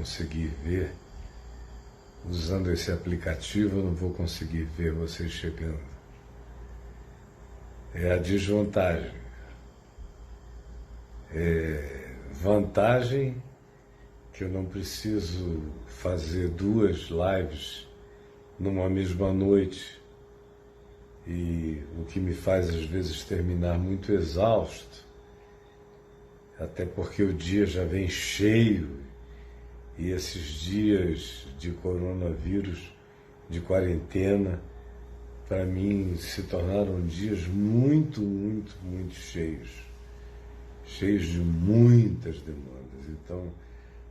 conseguir ver. Usando esse aplicativo, eu não vou conseguir ver vocês chegando. É a desvantagem. Vantagem que eu não preciso fazer 2 lives numa mesma noite, e o que me faz às vezes terminar muito exausto, até porque o dia já vem cheio, e esses dias de coronavírus, de quarentena, para mim se tornaram dias muito cheios de muitas demandas. Então,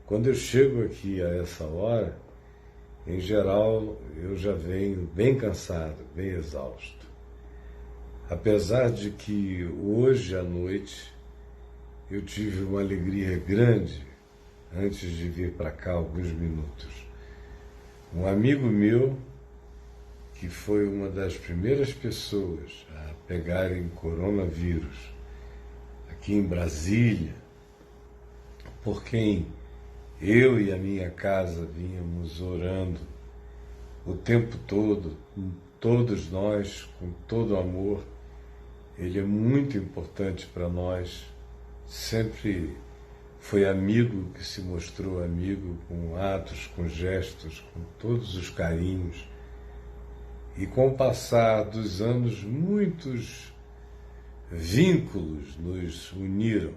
quando eu chego aqui a essa hora, em geral, eu já venho bem cansado, bem exausto. Apesar de que hoje à noite eu tive uma alegria grande antes de vir para cá, alguns minutos. Um amigo meu, que foi uma das primeiras pessoas a pegarem coronavírus aqui em Brasília, por quem eu e a minha casa vínhamos orando o tempo todo, todos nós, com todo amor. Ele é muito importante para nós, sempre foi amigo que se mostrou amigo, com atos, com gestos, com todos os carinhos. E com o passar dos anos, muitos vínculos nos uniram.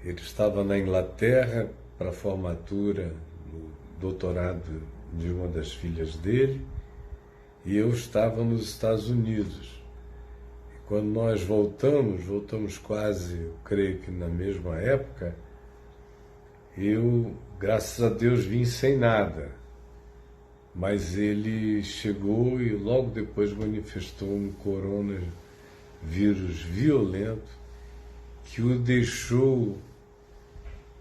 Ele estava na Inglaterra para a formatura no doutorado de uma das filhas dele, e eu estava nos Estados Unidos. E quando nós voltamos quase, eu creio que na mesma época, eu, graças a Deus, vim sem nada. Mas ele chegou e logo depois manifestou um coronavírus violento que o deixou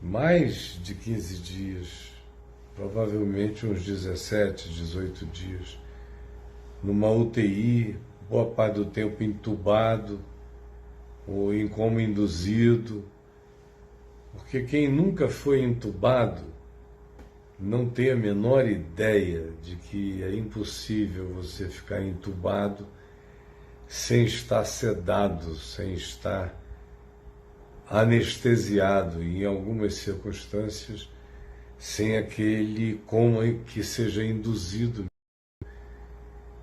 mais de 15 dias, provavelmente uns 17, 18 dias, numa UTI, boa parte do tempo entubado ou em coma induzido, porque quem nunca foi entubado não tem a menor ideia de que é impossível você ficar entubado sem estar sedado, sem estar anestesiado, e em algumas circunstâncias sem aquele coma que seja induzido.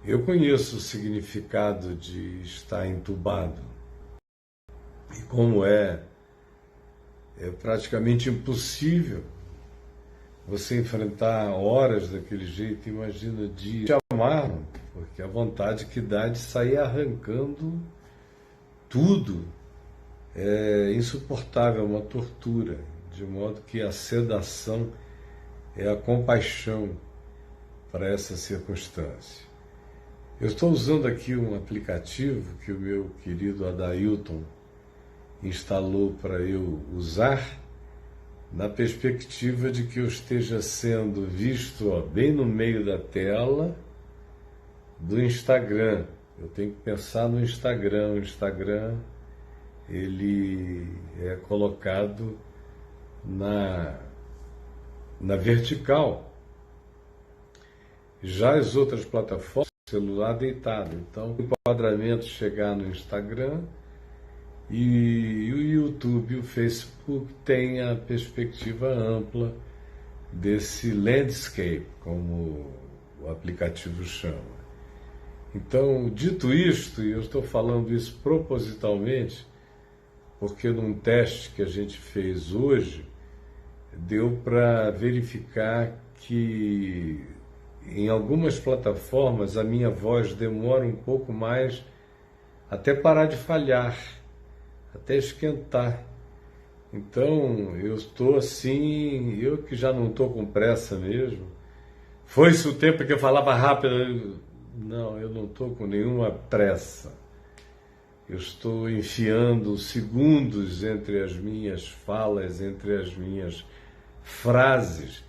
Eu conheço o significado de estar entubado e como é praticamente impossível você enfrentar horas daquele jeito. Imagina dias. Te amaram, porque a vontade que dá de sair arrancando tudo é insuportável, uma tortura, de modo que a sedação é a compaixão para essa circunstância. Eu estou usando aqui um aplicativo que o meu querido Adailton instalou para eu usar, na perspectiva de que eu esteja sendo visto bem no meio da tela do Instagram. Eu tenho que pensar no Instagram. O Instagram, ele é colocado na vertical. Já as outras plataformas, celular deitado. Então, o enquadramento chegar no Instagram, e o YouTube e o Facebook têm a perspectiva ampla desse landscape, como o aplicativo chama. Então, dito isto, e eu estou falando isso propositalmente, porque num teste que a gente fez hoje, deu para verificar que em algumas plataformas a minha voz demora um pouco mais até parar de falhar, até esquentar. Então, eu estou assim, eu que já não estou com pressa mesmo. Foi-se o tempo que eu falava rápido. Não, eu não estou com nenhuma pressa. Eu estou enfiando segundos entre as minhas falas, entre as minhas frases,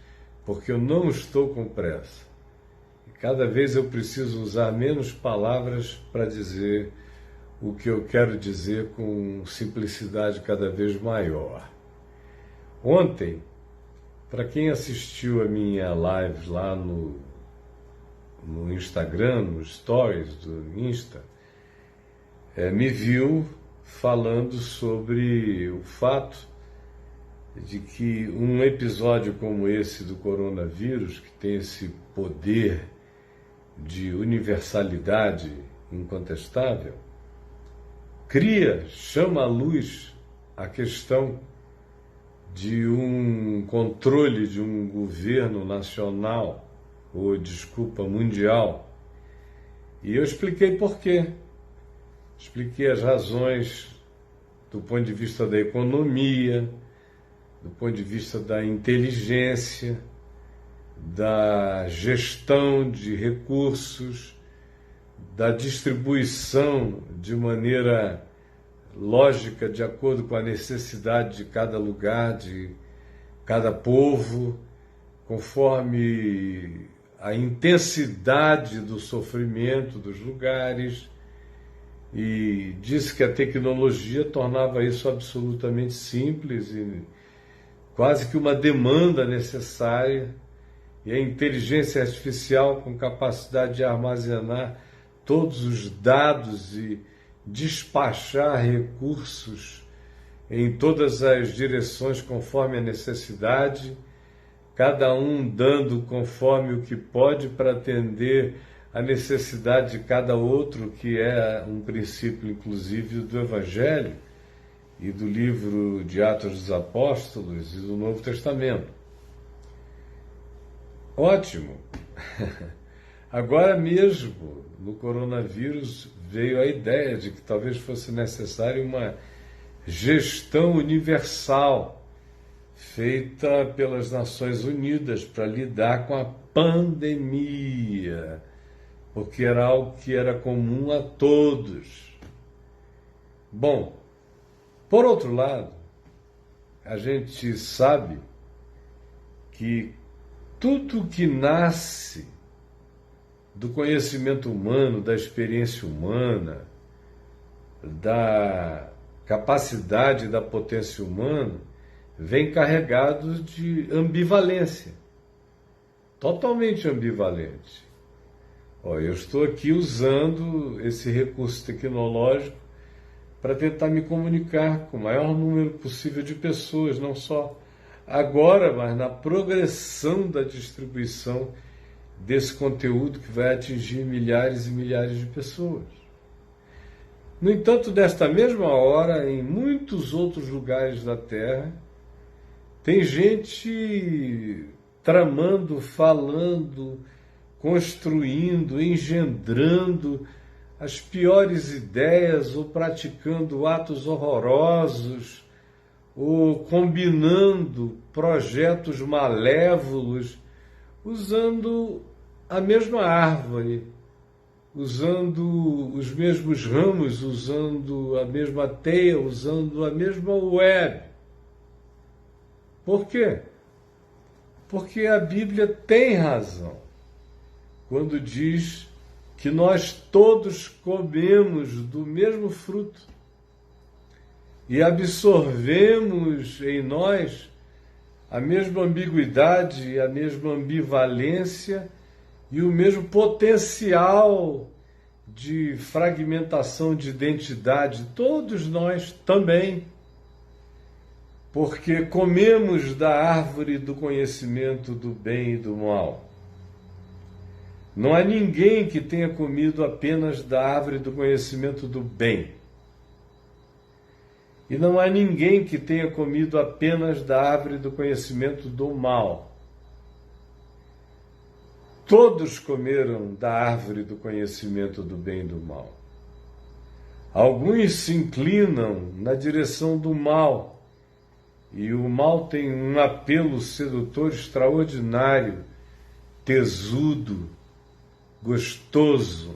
porque eu não estou com pressa. E cada vez eu preciso usar menos palavras para dizer o que eu quero dizer com simplicidade cada vez maior. Ontem, Para quem assistiu a minha live lá no Instagram, nos stories do Insta, me viu falando sobre o fato de que um episódio como esse do coronavírus, que tem esse poder de universalidade incontestável, chama à luz a questão de um controle de um governo nacional, ou desculpa, mundial. E eu expliquei por quê. Expliquei as razões do ponto de vista da economia, do ponto de vista da inteligência, da gestão de recursos, da distribuição de maneira lógica, de acordo com a necessidade de cada lugar, de cada povo, conforme a intensidade do sofrimento dos lugares, e disse que a tecnologia tornava isso absolutamente simples e quase que uma demanda necessária, e a inteligência artificial com capacidade de armazenar todos os dados e despachar recursos em todas as direções conforme a necessidade, cada um dando conforme o que pode para atender a necessidade de cada outro, que é um princípio inclusive do Evangelho e do livro de Atos dos Apóstolos e do Novo Testamento. Ótimo! Agora mesmo, no coronavírus, veio a ideia de que talvez fosse necessária uma gestão universal feita pelas Nações Unidas para lidar com a pandemia, porque era algo que era comum a todos. Bom, por outro lado, a gente sabe que tudo que nasce do conhecimento humano, da experiência humana, da capacidade, da potência humana, vem carregado de ambivalência, totalmente ambivalente. Eu estou aqui usando esse recurso tecnológico para tentar me comunicar com o maior número possível de pessoas, não só agora, mas na progressão da distribuição desse conteúdo que vai atingir milhares e milhares de pessoas. No entanto, desta mesma hora, em muitos outros lugares da Terra, tem gente tramando, falando, construindo, engendrando as piores ideias, ou praticando atos horrorosos, ou combinando projetos malévolos, usando a mesma árvore, usando os mesmos ramos, usando a mesma teia, usando a mesma web. Por quê? Porque a Bíblia tem razão quando diz que nós todos comemos do mesmo fruto e absorvemos em nós a mesma ambiguidade, a mesma ambivalência e o mesmo potencial de fragmentação de identidade, todos nós também, porque comemos da árvore do conhecimento do bem e do mal. Não há ninguém que tenha comido apenas da árvore do conhecimento do bem. E não há ninguém que tenha comido apenas da árvore do conhecimento do mal. Todos comeram da árvore do conhecimento do bem e do mal. Alguns se inclinam na direção do mal, e o mal tem um apelo sedutor extraordinário, tesudo, gostoso,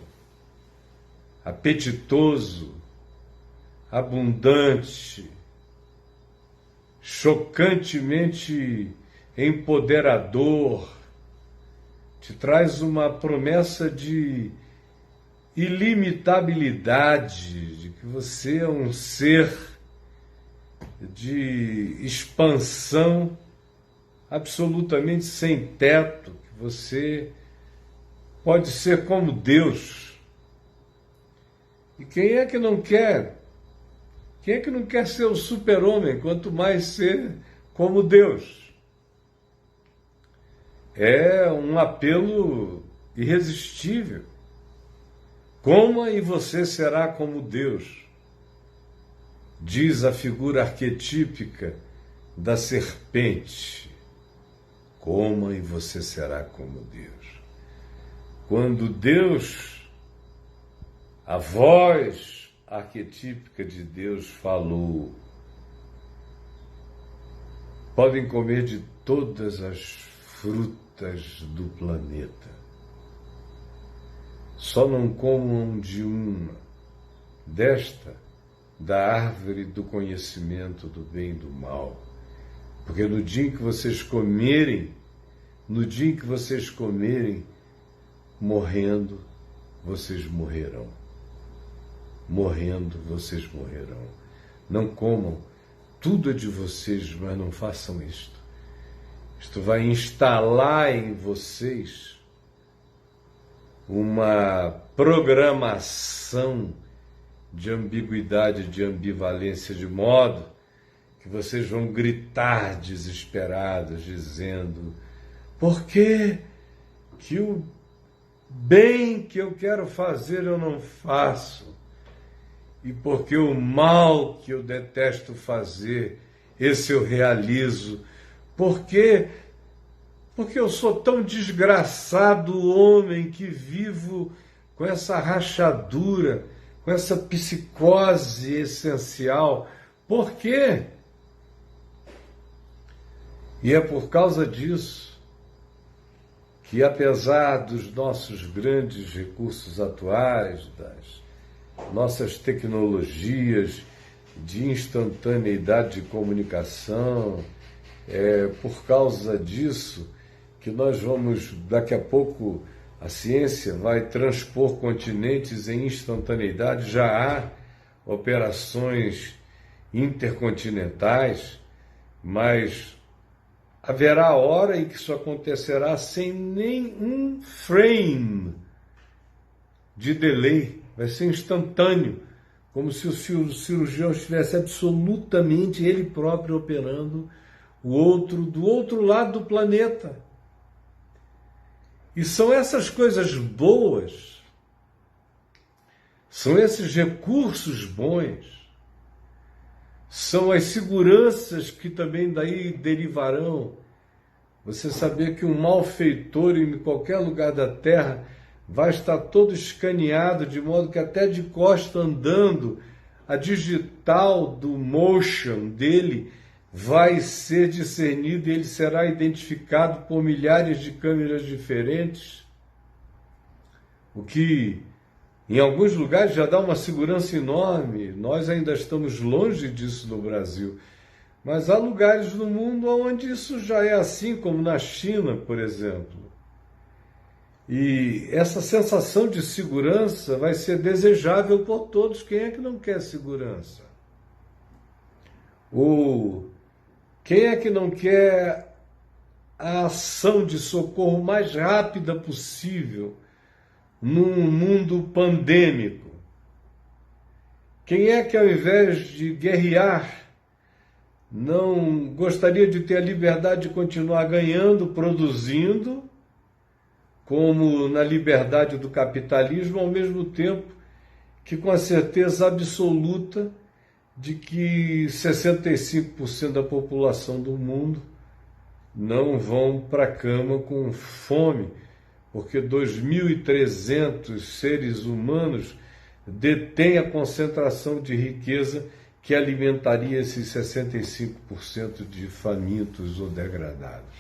apetitoso, abundante, chocantemente empoderador, te traz uma promessa de ilimitabilidade, de que você é um ser de expansão absolutamente sem teto, que você pode ser como Deus. E quem é que não quer? Quem é que não quer ser o super-homem, quanto mais ser como Deus? É um apelo irresistível. Coma e você será como Deus, diz a figura arquetípica da serpente. Coma e você será como Deus. Quando Deus, a voz arquetípica de Deus falou, podem comer de todas as frutas do planeta, só não comam de uma, da árvore do conhecimento do bem e do mal, porque no dia em que vocês comerem, morrendo, vocês morrerão. Morrendo, vocês morrerão. Não comam, tudo é de vocês, mas não façam isto. Isto vai instalar em vocês uma programação de ambiguidade, de ambivalência, de modo que vocês vão gritar desesperados, dizendo: por que o bem que eu quero fazer eu não faço? E porque o mal que eu detesto fazer, esse eu realizo? Porque eu sou tão desgraçado homem que vivo com essa rachadura, com essa psicose essencial. Por quê? E é por causa disso que, apesar dos nossos grandes recursos atuais, das nossas tecnologias de instantaneidade de comunicação, é por causa disso que nós vamos, daqui a pouco, a ciência vai transpor continentes em instantaneidade. Já há operações intercontinentais, mas haverá hora em que isso acontecerá sem nenhum frame de delay. Vai ser instantâneo, como se o cirurgião estivesse absolutamente ele próprio operando do outro lado do planeta. E são essas coisas boas, são esses recursos bons, são as seguranças que também daí derivarão. Você saber que um malfeitor em qualquer lugar da Terra vai estar todo escaneado, de modo que até de costa andando, a digital do motion dele vai ser discernido e ele será identificado por milhares de câmeras diferentes, o que em alguns lugares já dá uma segurança enorme. Nós ainda estamos longe disso no Brasil, mas há lugares no mundo onde isso já é assim, como na China, por exemplo. E essa sensação de segurança vai ser desejável por todos. Quem é que não quer segurança? Ou quem é que não quer a ação de socorro mais rápida possível num mundo pandêmico? Quem é que, ao invés de guerrear, não gostaria de ter a liberdade de continuar ganhando, produzindo, como na liberdade do capitalismo, ao mesmo tempo que com a certeza absoluta de que 65% da população do mundo não vão para a cama com fome, porque 2.300 seres humanos detêm a concentração de riqueza que alimentaria esses 65% de famintos ou degradados.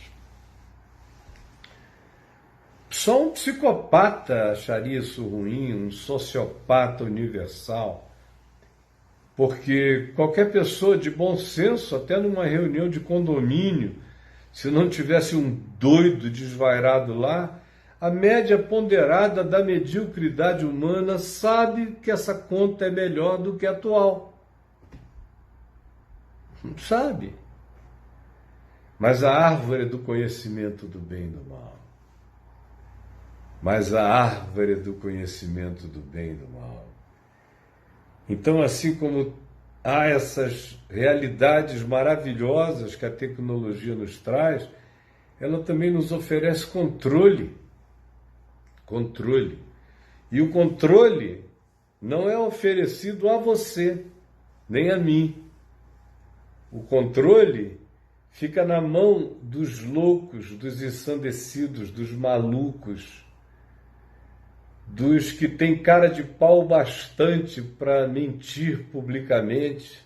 Só um psicopata acharia isso ruim, um sociopata universal, porque qualquer pessoa de bom senso, até numa reunião de condomínio, se não tivesse um doido desvairado lá, a média ponderada da mediocridade humana sabe que essa conta é melhor do que a atual. Sabe? mas a árvore do conhecimento do bem e do mal. Mas a árvore do conhecimento do bem e do mal. Então, assim como há essas realidades maravilhosas que a tecnologia nos traz, ela também nos oferece controle. Controle. E o controle não é oferecido a você, nem a mim. O controle fica na mão dos loucos, dos ensandecidos, dos malucos, dos que têm cara de pau bastante para mentir publicamente.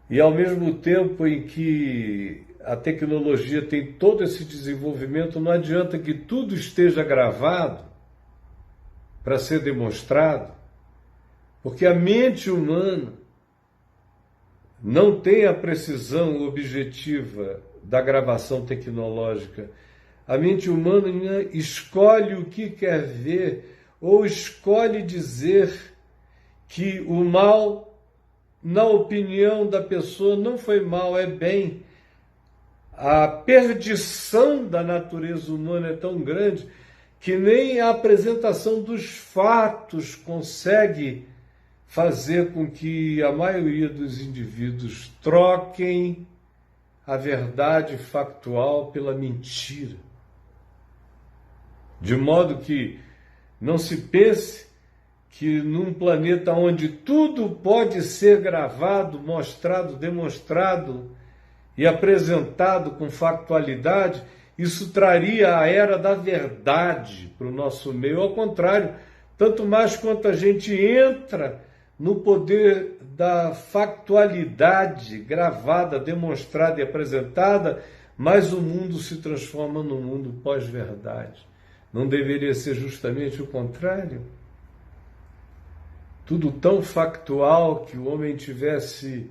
E ao mesmo tempo em que a tecnologia tem todo esse desenvolvimento, não adianta que tudo esteja gravado para ser demonstrado, porque a mente humana não tem a precisão objetiva da gravação tecnológica. A mente humana escolhe o que quer ver ou escolhe dizer que o mal, na opinião da pessoa, não foi mal, é bem. A perdição da natureza humana é tão grande que nem a apresentação dos fatos consegue fazer com que a maioria dos indivíduos troquem a verdade factual pela mentira. De modo que não se pense que num planeta onde tudo pode ser gravado, mostrado, demonstrado e apresentado com factualidade, isso traria a era da verdade para o nosso meio. Ao contrário, tanto mais quanto a gente entra no poder da factualidade gravada, demonstrada e apresentada, mais o mundo se transforma num mundo pós-verdade. Não deveria ser justamente o contrário? Tudo tão factual que o homem tivesse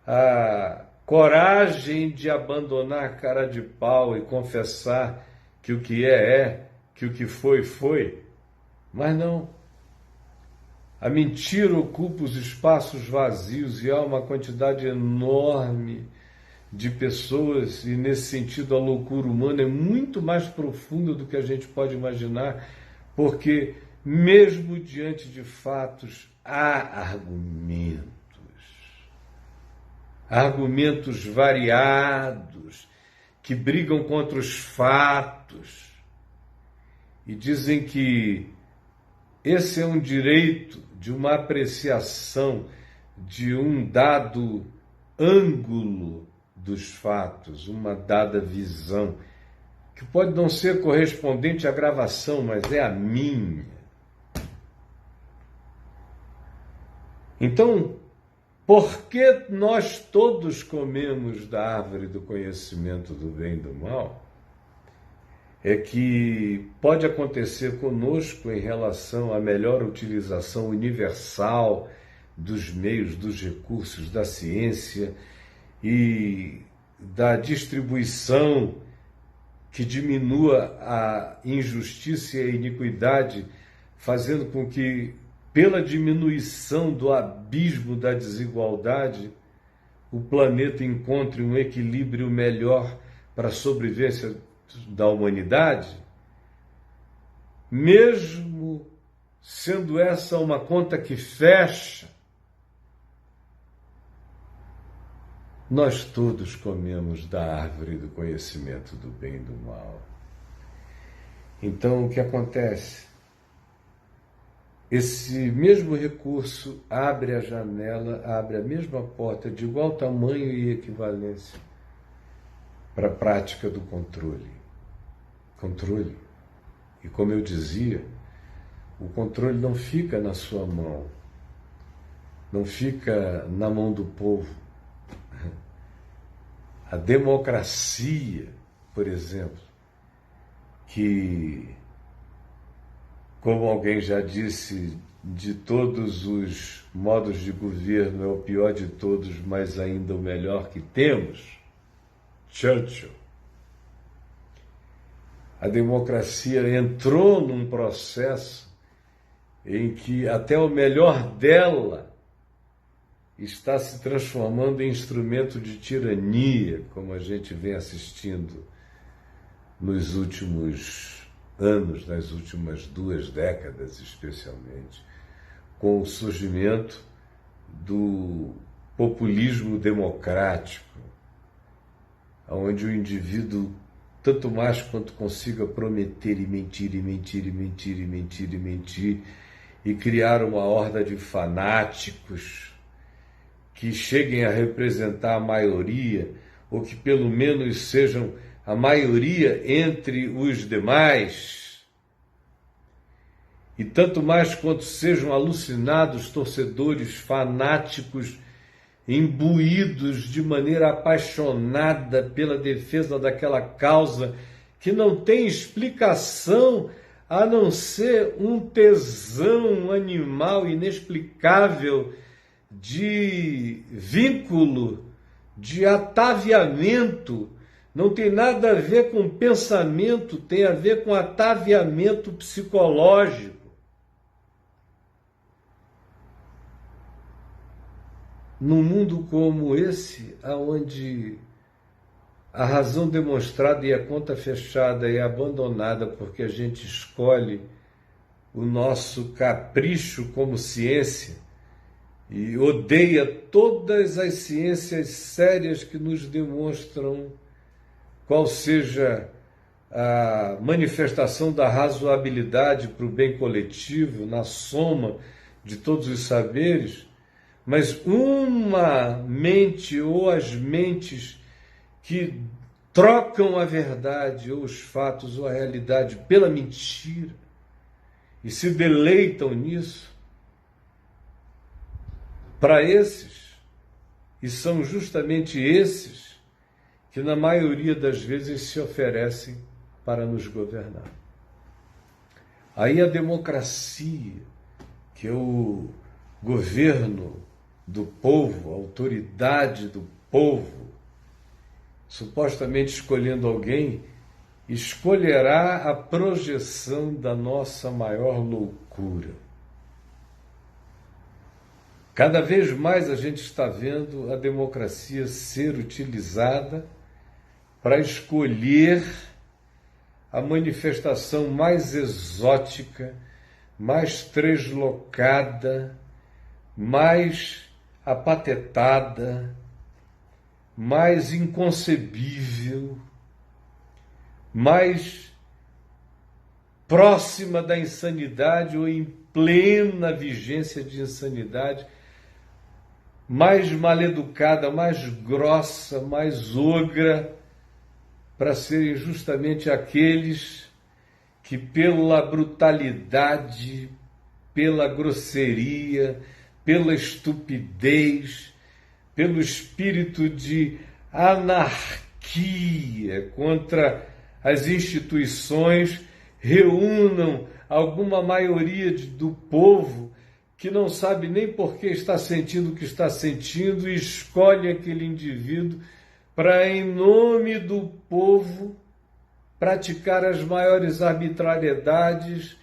a coragem de abandonar a cara de pau e confessar que o que é, que o que foi, foi. Mas não. A mentira ocupa os espaços vazios e há uma quantidade enorme de pessoas, e nesse sentido a loucura humana é muito mais profunda do que a gente pode imaginar, porque mesmo diante de fatos há argumentos variados que brigam contra os fatos e dizem que esse é um direito de uma apreciação de um dado ângulo dos fatos, uma dada visão, que pode não ser correspondente à gravação, mas é a minha. Então, por que nós todos comemos da árvore do conhecimento do bem e do mal? É que pode acontecer conosco em relação à melhor utilização universal dos meios, dos recursos, da ciência e da distribuição que diminua a injustiça e a iniquidade, fazendo com que, pela diminuição do abismo da desigualdade, o planeta encontre um equilíbrio melhor para a sobrevivência da humanidade, mesmo sendo essa uma conta que fecha, nós todos comemos da árvore do conhecimento do bem e do mal. Então, o que acontece? Esse mesmo recurso abre a janela, abre a mesma porta de igual tamanho e equivalência para a prática do controle. Controle. E como eu dizia, o controle não fica na sua mão, não fica na mão do povo. A democracia, por exemplo, que, como alguém já disse, de todos os modos de governo é o pior de todos, mas ainda o melhor que temos, Churchill. A democracia entrou num processo em que até o melhor dela está se transformando em instrumento de tirania, como a gente vem assistindo nos últimos anos, nas últimas 2 décadas especialmente, com o surgimento do populismo democrático, onde o indivíduo, tanto mais quanto consiga prometer e mentir, e mentir, e mentir, e mentir, e mentir, e criar uma horda de fanáticos que cheguem a representar a maioria, ou que pelo menos sejam a maioria entre os demais, e tanto mais quanto sejam alucinados torcedores fanáticos, imbuídos de maneira apaixonada pela defesa daquela causa que não tem explicação a não ser um tesão animal inexplicável de vínculo, de ataviamento. Não tem nada a ver com pensamento, tem a ver com ataviamento psicológico. Num mundo como esse, onde a razão demonstrada e a conta fechada é abandonada porque a gente escolhe o nosso capricho como ciência e odeia todas as ciências sérias que nos demonstram qual seja a manifestação da razoabilidade para o bem coletivo, na soma de todos os saberes, mas uma mente ou as mentes que trocam a verdade ou os fatos ou a realidade pela mentira e se deleitam nisso, para esses, e são justamente esses que na maioria das vezes se oferecem para nos governar. Aí a democracia, que é o governo do povo, a autoridade do povo, supostamente escolhendo alguém, escolherá a projeção da nossa maior loucura. Cada vez mais a gente está vendo a democracia ser utilizada para escolher a manifestação mais exótica, mais translocada, mais apatetada, mais inconcebível, mais próxima da insanidade ou em plena vigência de insanidade, mais maleducada, mais grossa, mais ogra, para serem justamente aqueles que pela brutalidade, pela grosseria, pela estupidez, pelo espírito de anarquia contra as instituições, reúnam alguma maioria do povo que não sabe nem por que está sentindo o que está sentindo e escolhe aquele indivíduo para, em nome do povo, praticar as maiores arbitrariedades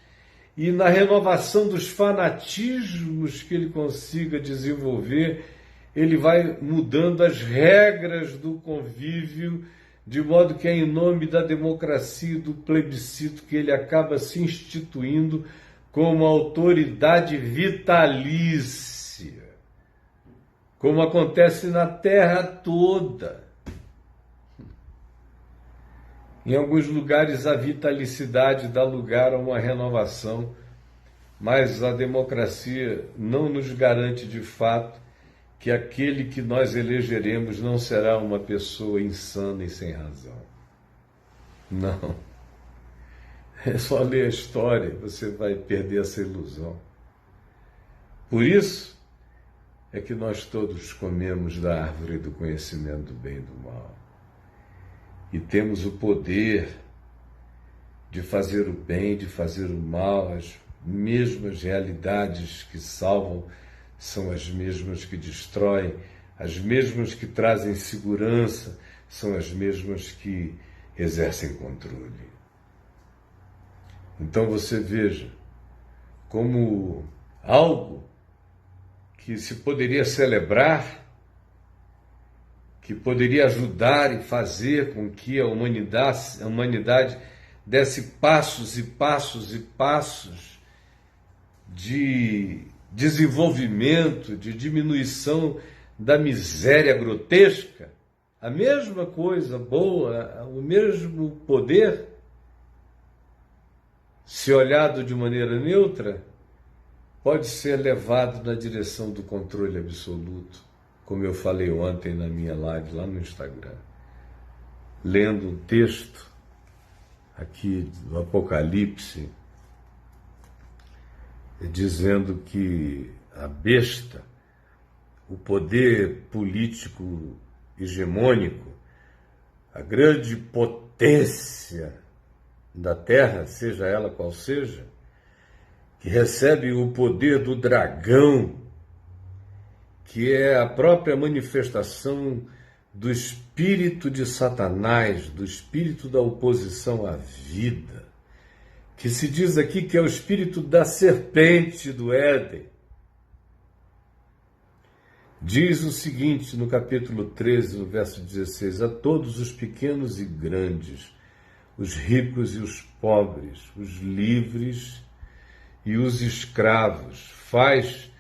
e, na renovação dos fanatismos que ele consiga desenvolver, ele vai mudando as regras do convívio, de modo que é em nome da democracia e do plebiscito que ele acaba se instituindo como autoridade vitalícia, como acontece na Terra toda. Em alguns lugares a vitalicidade dá lugar a uma renovação, mas a democracia não nos garante de fato que aquele que nós elegeremos não será uma pessoa insana e sem razão. Não. É só ler a história, você vai perder essa ilusão. Por isso é que nós todos comemos da árvore do conhecimento do bem e do mal. E temos o poder de fazer o bem, de fazer o mal. As mesmas realidades que salvam são as mesmas que destroem, as mesmas que trazem segurança são as mesmas que exercem controle. Então você veja como algo que se poderia celebrar, que poderia ajudar e fazer com que a humanidade desse passos e passos e passos de desenvolvimento, de diminuição da miséria grotesca, a mesma coisa boa, o mesmo poder, se olhado de maneira neutra, pode ser levado na direção do controle absoluto, como eu falei ontem na minha live lá no Instagram, lendo um texto aqui do Apocalipse, dizendo que a besta, o poder político hegemônico, a grande potência da Terra, seja ela qual seja, que recebe o poder do dragão, que é a própria manifestação do espírito de Satanás, do espírito da oposição à vida, que se diz aqui que é o espírito da serpente do Éden. Diz o seguinte no capítulo 13, no verso 16: a todos os pequenos e grandes, os ricos e os pobres, os livres e os escravos, faz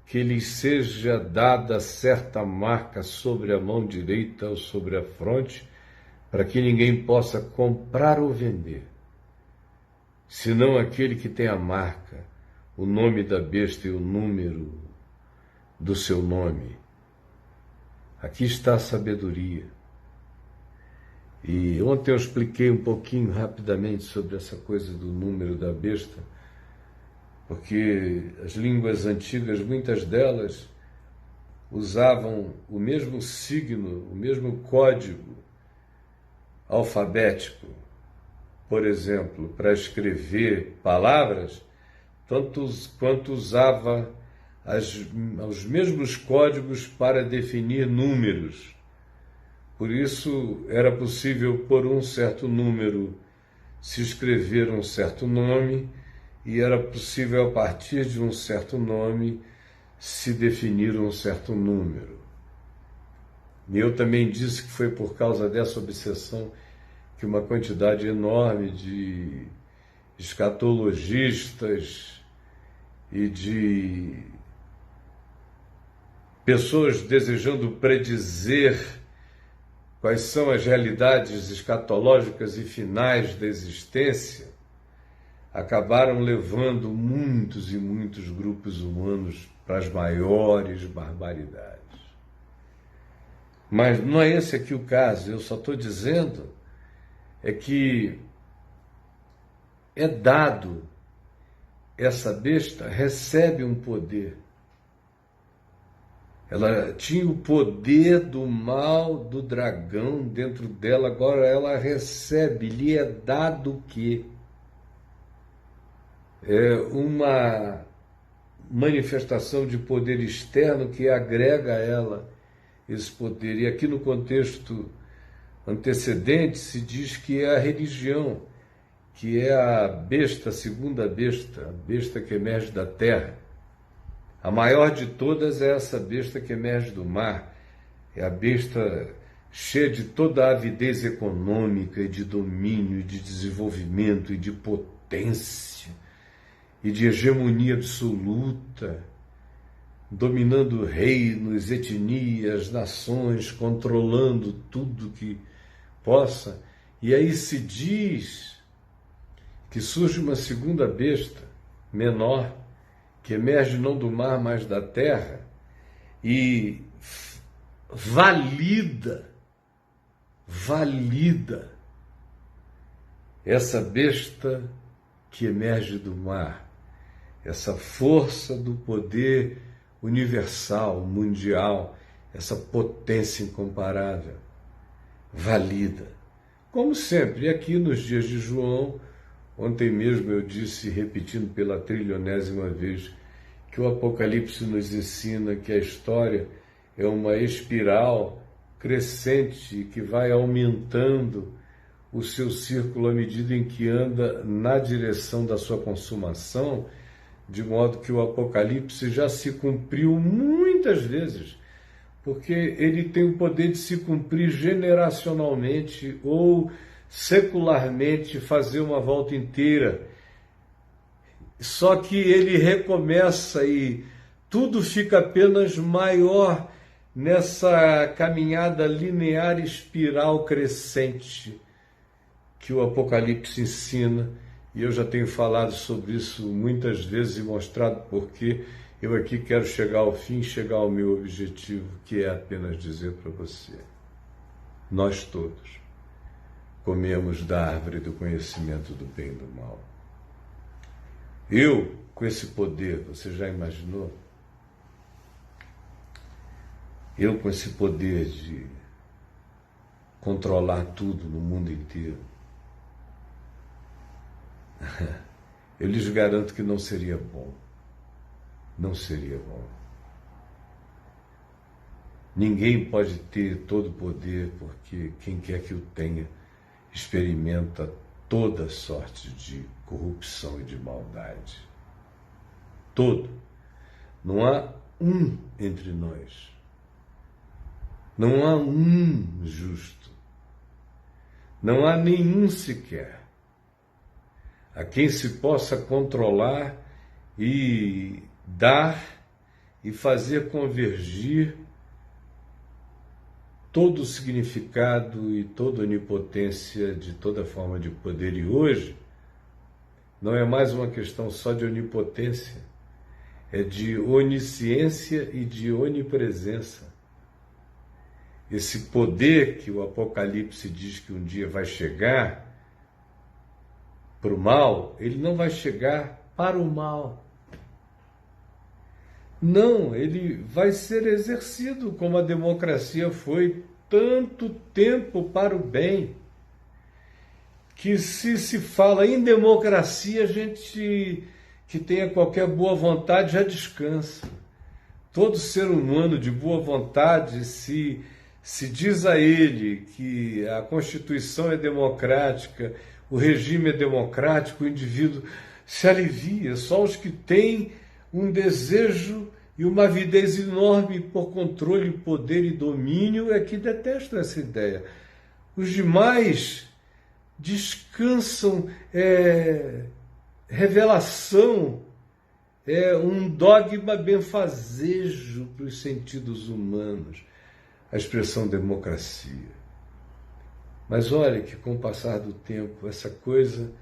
que lhes seja dada certa marca sobre a mão direita ou sobre a fronte, para que ninguém possa comprar ou vender, senão aquele que tem a marca, o nome da besta e o número do seu nome. Aqui está a sabedoria. E ontem eu expliquei um pouquinho rapidamente sobre essa coisa do número da besta, porque as línguas antigas, muitas delas, usavam o mesmo signo, o mesmo código alfabético, por exemplo, para escrever palavras, tanto quanto usava os mesmos códigos para definir números. Por isso era possível, por um certo número, se escrever um certo nome, e era possível, a partir de um certo nome, se definir um certo número. E eu também disse que foi por causa dessa obsessão que uma quantidade enorme de escatologistas e de pessoas desejando predizer quais são as realidades escatológicas e finais da existência, acabaram levando muitos e muitos grupos humanos para as maiores barbaridades. Mas não é esse aqui o caso, eu só estou dizendo é que é dado, essa besta recebe um poder. Ela tinha o poder do mal, do dragão dentro dela, agora ela recebe, lhe é dado o quê? É uma manifestação de poder externo que agrega a ela esse poder. E aqui no contexto antecedente se diz que é a religião, que é a besta, a segunda besta, a besta que emerge da terra. A maior de todas é essa besta que emerge do mar, é a besta cheia de toda a avidez econômica e de domínio, e de desenvolvimento e de potência e de hegemonia absoluta, dominando reinos, etnias, nações, controlando tudo que possa. E aí se diz que surge uma segunda besta, menor, que emerge não do mar, mas da terra, e valida essa besta que emerge do mar, essa força do poder universal, mundial, essa potência incomparável, valida. Como sempre, aqui nos dias de João, ontem mesmo eu disse, repetindo pela trilionésima vez, que o Apocalipse nos ensina que a história é uma espiral crescente que vai aumentando o seu círculo à medida em que anda na direção da sua consumação, de modo que o Apocalipse já se cumpriu muitas vezes, porque ele tem o poder de se cumprir generacionalmente ou secularmente, fazer uma volta inteira. Só que ele recomeça e tudo fica apenas maior nessa caminhada linear espiral crescente que o Apocalipse ensina. E eu já tenho falado sobre isso muitas vezes e mostrado porque eu aqui quero chegar ao fim, chegar ao meu objetivo, que é apenas dizer para você: nós todos comemos da árvore do conhecimento do bem e do mal. Eu, com esse poder, você já imaginou? Eu, com esse poder de controlar tudo no mundo inteiro, eu lhes garanto que não seria bom. Não seria bom. Ninguém pode ter todo o poder, porque quem quer que o tenha experimenta toda sorte de corrupção e de maldade. Todo. Não há um entre nós. Não há um justo. Não há nenhum sequer a quem se possa controlar e dar e fazer convergir todo o significado e toda a onipotência de toda forma de poder. E hoje não é mais uma questão só de onipotência, é de onisciência e de onipresença. Esse poder que o Apocalipse diz que um dia vai chegar para o mal, ele não vai chegar para o mal. Não, ele vai ser exercido como a democracia foi tanto tempo para o bem, que se fala em democracia, a gente que tenha qualquer boa vontade já descansa. Todo ser humano de boa vontade, se diz a ele que a Constituição é democrática, o regime é democrático, o indivíduo se alivia. Só os que têm um desejo e uma avidez enorme por controle, poder e domínio é que detestam essa ideia. Os demais descansam, revelação, um dogma benfazejo para os sentidos humanos, a expressão democracia. Mas olha que com o passar do tempo, essa coisa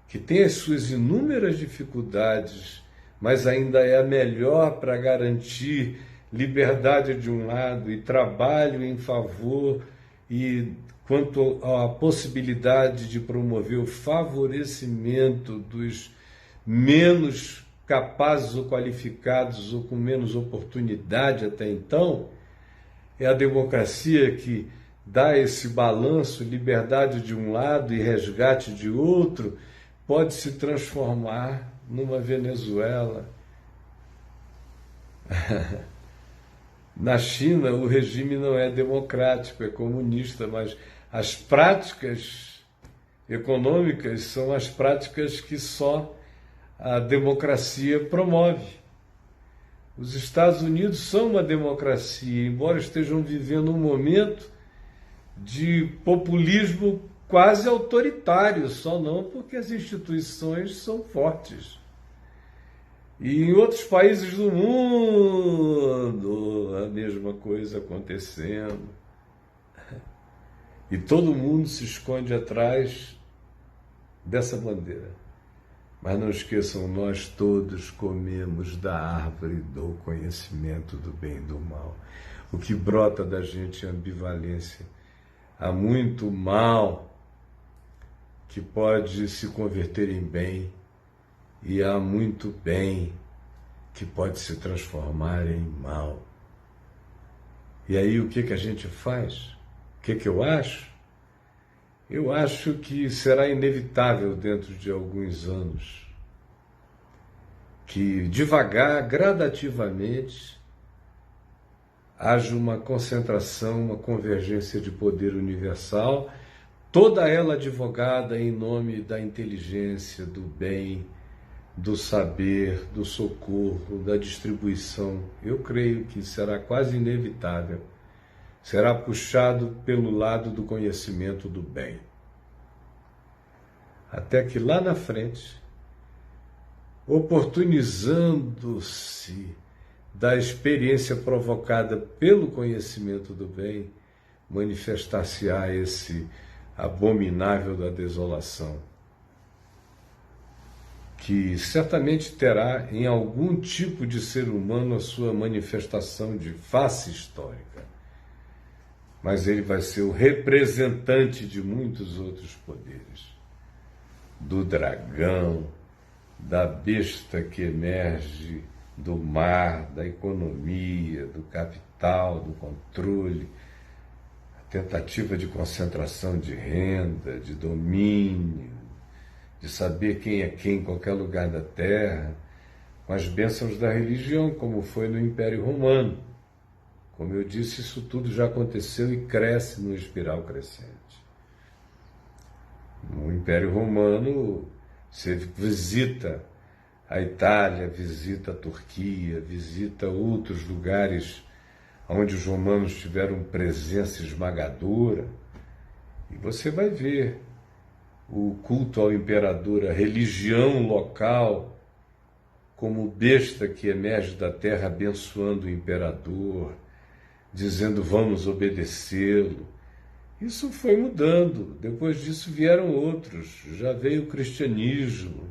que tem as suas inúmeras dificuldades, mas ainda é a melhor para garantir liberdade de um lado e trabalho em favor, e quanto à possibilidade de promover o favorecimento dos menos capazes ou qualificados ou com menos oportunidade até então, é a democracia que dá esse balanço, liberdade de um lado e resgate de outro, pode se transformar numa Venezuela. Na China, o regime não é democrático, é comunista, mas as práticas econômicas são as práticas que só a democracia promove. Os Estados Unidos são uma democracia, embora estejam vivendo um momento de populismo quase autoritário, só não porque as instituições são fortes. E em outros países do mundo, a mesma coisa acontecendo. E todo mundo se esconde atrás dessa bandeira. Mas não esqueçam, nós todos comemos da árvore do conhecimento do bem e do mal. O que brota da gente é ambivalência. Há muito mal que pode se converter em bem, e há muito bem que pode se transformar em mal. E aí o que a gente faz? O que eu acho? Eu acho que será inevitável dentro de alguns anos que devagar, gradativamente, haja uma concentração, uma convergência de poder universal, toda ela advogada em nome da inteligência, do bem, do saber, do socorro, da distribuição. Eu creio que será quase inevitável. Será puxado pelo lado do conhecimento do bem. Até que lá na frente, oportunizando-se da experiência provocada pelo conhecimento do bem, manifestar-se-á esse abominável da desolação, que certamente terá em algum tipo de ser humano a sua manifestação de face histórica, mas ele vai ser o representante de muitos outros poderes, do dragão, da besta que emerge do mar, da economia, do capital, do controle, a tentativa de concentração de renda, de domínio, de saber quem é quem em qualquer lugar da terra, com as bênçãos da religião, como foi no Império Romano. Como eu disse, isso tudo já aconteceu e cresce numa espiral crescente. No Império Romano, você visita a Itália, visita a Turquia, visita outros lugares onde os romanos tiveram presença esmagadora, e você vai ver o culto ao imperador, a religião local, como besta que emerge da terra abençoando o imperador, dizendo vamos obedecê-lo. Isso foi mudando, depois disso vieram outros, já veio o cristianismo,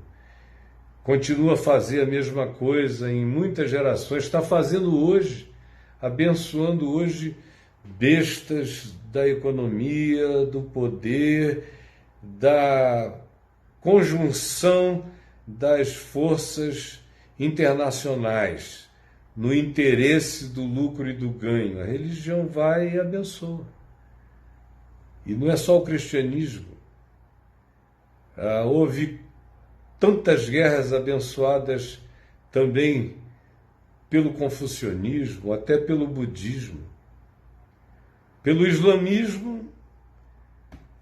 continua a fazer a mesma coisa em muitas gerações, está fazendo hoje, abençoando hoje bestas da economia, do poder, da conjunção das forças internacionais no interesse do lucro e do ganho. A religião vai e abençoa. E não é só o cristianismo. Houve tantas guerras abençoadas também pelo confucionismo, até pelo budismo. Pelo islamismo,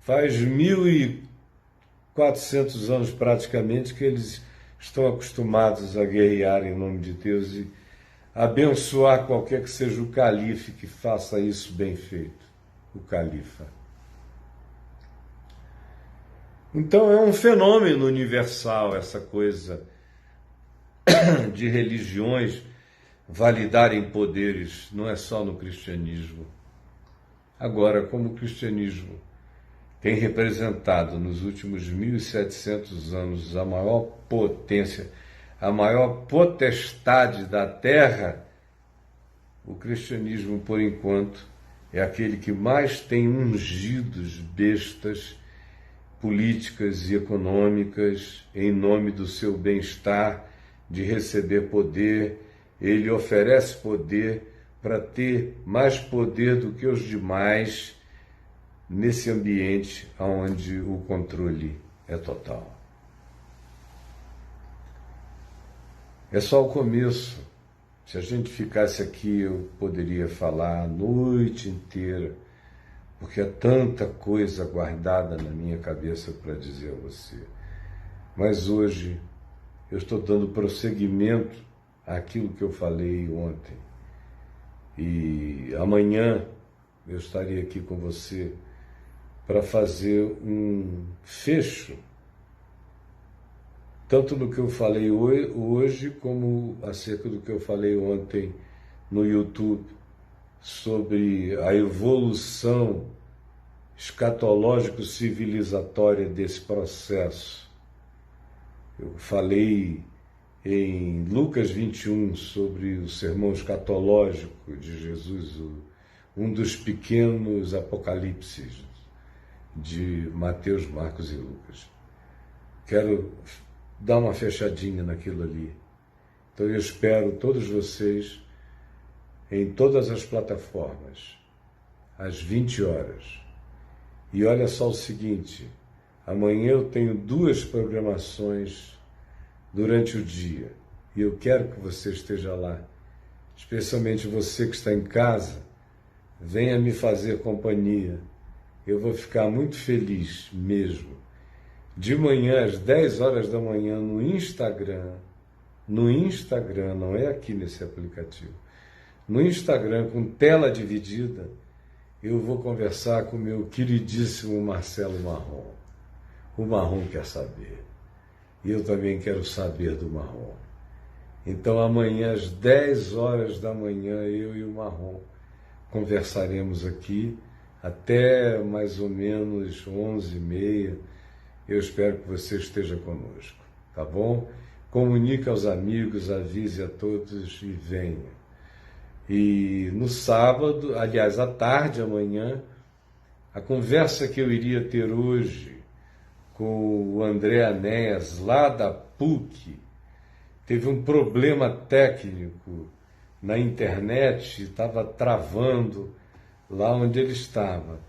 faz 1400 anos praticamente que eles estão acostumados a guerrear em nome de Deus e abençoar qualquer que seja o calife que faça isso bem feito, o califa. Então é um fenômeno universal essa coisa de religiões validarem poderes, não é só no cristianismo. Agora, como o cristianismo tem representado nos últimos 1700 anos a maior potência, a maior potestade da terra, o cristianismo, por enquanto, é aquele que mais tem ungidos bestas políticas e econômicas em nome do seu bem-estar, de receber poder. Ele oferece poder para ter mais poder do que os demais nesse ambiente onde o controle é total. É só o começo. Se a gente ficasse aqui, eu poderia falar a noite inteira, porque há tanta coisa guardada na minha cabeça para dizer a você. Mas hoje eu estou dando prosseguimento àquilo que eu falei ontem. E amanhã eu estarei aqui com você para fazer um fecho, tanto no que eu falei hoje, como acerca do que eu falei ontem no YouTube, sobre a evolução escatológico-civilizatória desse processo. Eu falei em Lucas 21 sobre o sermão escatológico de Jesus, um dos pequenos apocalipses de Mateus, Marcos e Lucas. Quero dar uma fechadinha naquilo ali. Então eu espero todos vocês em todas as plataformas, às 20 horas. E olha só o seguinte, amanhã eu tenho 2 programações durante o dia, e eu quero que você esteja lá, especialmente você que está em casa, venha me fazer companhia. Eu vou ficar muito feliz mesmo de manhã às 10 horas da manhã no Instagram, não é aqui nesse aplicativo, no Instagram com tela dividida, eu vou conversar com o meu queridíssimo Marcelo Marrom. O Marrom quer saber. E eu também quero saber do Marrom. Então amanhã às 10 horas da manhã eu e o Marrom conversaremos aqui até mais ou menos 11h30. Eu espero que você esteja conosco, tá bom? Comunique aos amigos, avise a todos e venha. E no sábado, aliás, à tarde, amanhã, a conversa que eu iria ter hoje com o André Anéas, lá da PUC, teve um problema técnico na internet, estava travando lá onde ele estava.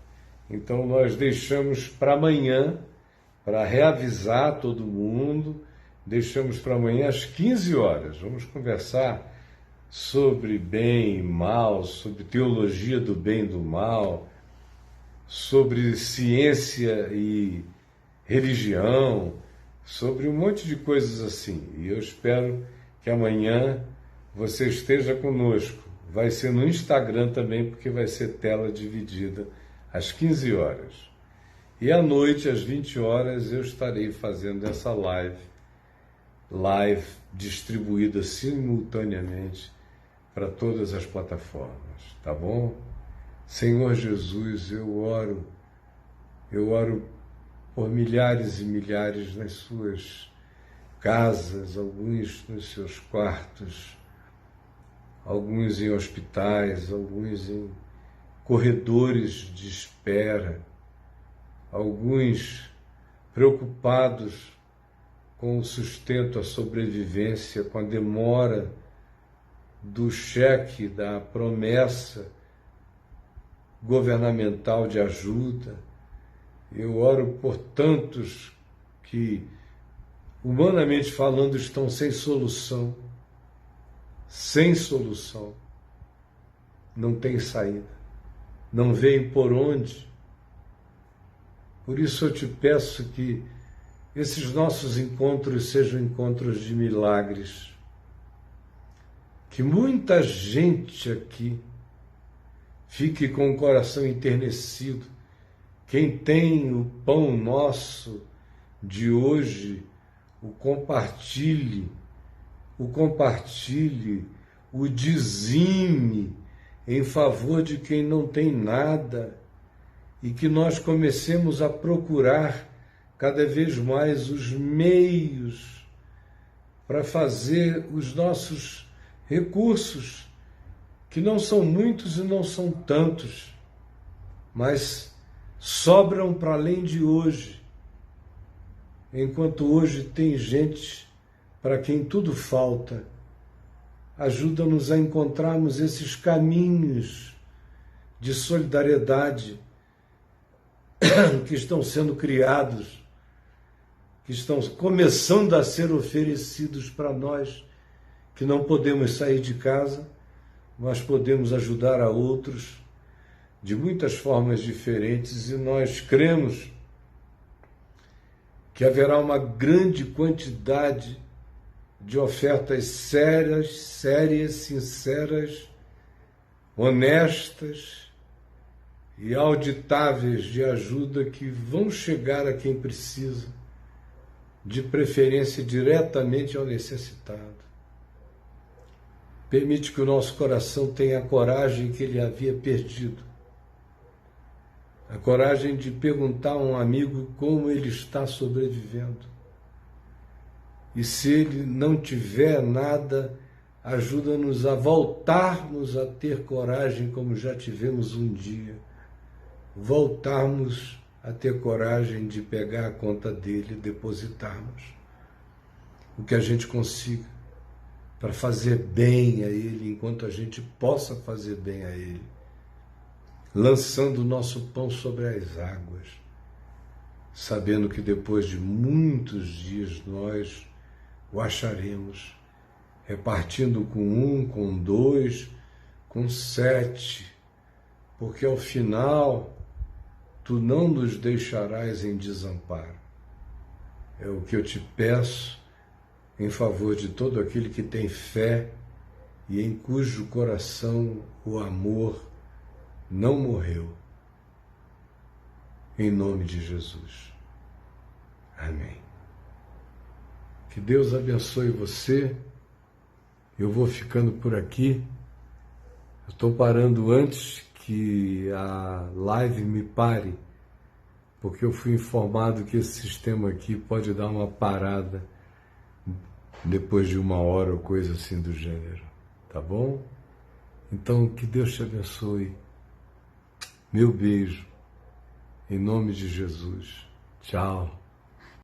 Então nós deixamos para amanhã, para reavisar todo mundo, deixamos para amanhã às 15 horas. Vamos conversar sobre bem e mal, sobre teologia do bem e do mal, sobre ciência e religião, sobre um monte de coisas assim. E eu espero que amanhã você esteja conosco. Vai ser no Instagram também, porque vai ser tela dividida às 15 horas. E à noite, às 20 horas, eu estarei fazendo essa live distribuída simultaneamente para todas as plataformas, tá bom? Senhor Jesus, eu oro por milhares e milhares nas suas casas, alguns nos seus quartos, alguns em hospitais, alguns em corredores de espera, alguns preocupados com o sustento, a sobrevivência, com a demora do cheque, da promessa governamental de ajuda. Eu oro por tantos que, humanamente falando, estão sem solução, não tem saída, não veem por onde. Por isso eu te peço que esses nossos encontros sejam encontros de milagres, que muita gente aqui fique com o coração enternecido. Quem tem o pão nosso de hoje, o compartilhe, o dizime em favor de quem não tem nada, e que nós comecemos a procurar cada vez mais os meios para fazer os nossos recursos, que não são muitos e não são tantos, mas sobram para além de hoje, enquanto hoje tem gente para quem tudo falta. Ajuda-nos a encontrarmos esses caminhos de solidariedade que estão sendo criados, que estão começando a ser oferecidos para nós, que não podemos sair de casa, mas podemos ajudar a outros de muitas formas diferentes, e nós cremos que haverá uma grande quantidade de ofertas sérias, sinceras, honestas e auditáveis de ajuda, que vão chegar a quem precisa, de preferência diretamente ao necessitado. Permite que o nosso coração tenha a coragem que ele havia perdido, a coragem de perguntar a um amigo como ele está sobrevivendo. E se ele não tiver nada, ajuda-nos a voltarmos a ter coragem como já tivemos um dia. Voltarmos a ter coragem de pegar a conta dele e depositarmos o que a gente consiga para fazer bem a ele, enquanto a gente possa fazer bem a ele, lançando o nosso pão sobre as águas, sabendo que depois de muitos dias nós o acharemos, repartindo com 1, com 2, com 7, porque ao final tu não nos deixarás em desamparo. é o que eu te peço em favor de todo aquele que tem fé e em cujo coração o amor não morreu. Em nome de Jesus. Amém. Que Deus abençoe você. Eu vou ficando por aqui. Eu estou parando antes que a live me pare, porque eu fui informado que esse sistema aqui pode dar uma parada depois de 1 hora ou coisa assim do gênero. Tá bom? Então, que Deus te abençoe. Meu beijo. Em nome de Jesus. Tchau.